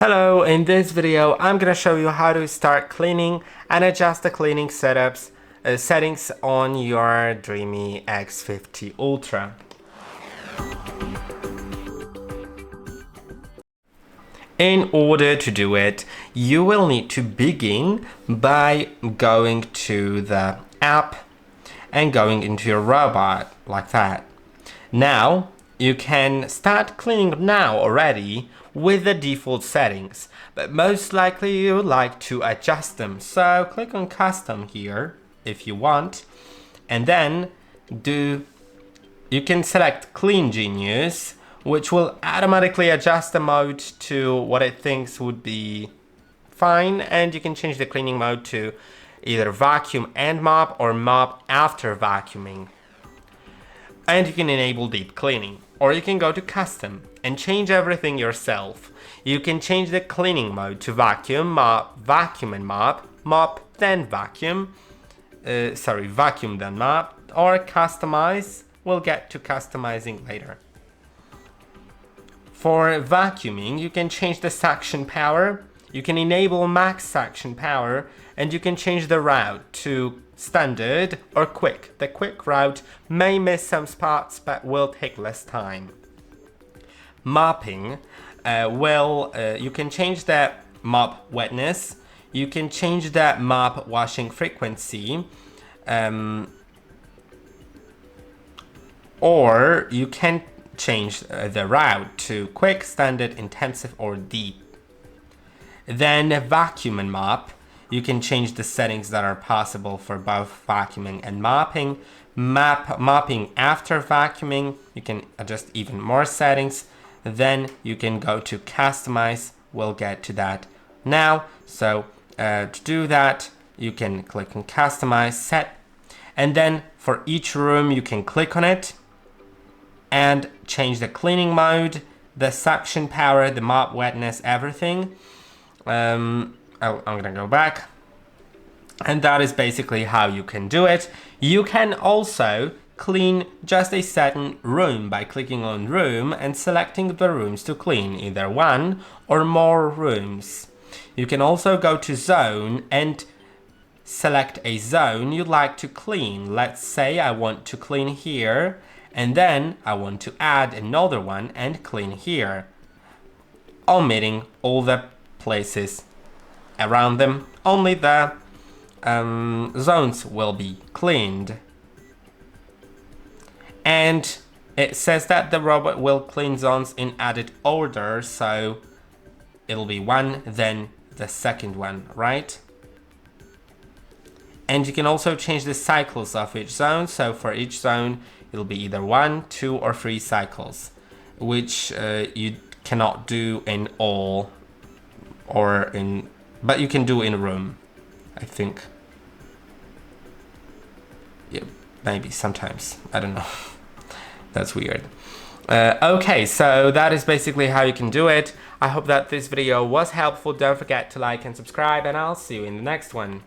Hello, in this video I'm gonna show you how to start cleaning and adjust the cleaning settings on your DREAME X50 Ultra. In order to do it, you will need to begin by going to the app and going into your robot like that. Now you can start cleaning now already with the default settings, but most likely you would like to adjust them. So click on custom here if you want, and then you can select Clean Genius, which will automatically adjust the mode to what it thinks would be fine, and you can change the cleaning mode to either vacuum and mop or mop after vacuuming. And you can enable deep cleaning, or you can go to custom and change everything yourself. You can change the cleaning mode to vacuum, mop, vacuum and mop, mop then vacuum, vacuum then mop, or customize. We'll get to customizing later. For vacuuming, you can change the suction power, you can enable max suction power, and you can change the route to standard or quick. The quick route may miss some spots but will take less time. Mopping, you can change the mop wetness, you can change the mop washing frequency, or you can change the route to quick, standard, intensive, or deep. Then vacuum and mop, you can change the settings that are possible for both vacuuming and mopping. Mopping after vacuuming, you can adjust even more settings. Then you can go to customize. We'll get to that now. So to do that, you can click on customize, set, and then for each room you can click on it and change the cleaning mode, the suction power, the mop wetness, everything. I'm gonna go back, and that is basically how you can do it. You can also clean just a certain room by clicking on room and selecting the rooms to clean, either one or more rooms. You can also go to zone and select a zone you'd like to clean. Let's say I want to clean here, and then I want to add another one and clean here, omitting all the places around them. Only the zones will be cleaned. And it says that the robot will clean zones in added order, so it'll be one, then the second one, right? And you can also change the cycles of each zone. So for each zone, it'll be either 1, 2, or 3 cycles, which you cannot do in all, but you can do in a room, I think. Yeah, maybe sometimes, I don't know. That's weird. Okay, so that is basically how you can do it. I hope that this video was helpful. Don't forget to like and subscribe, and I'll see you in the next one.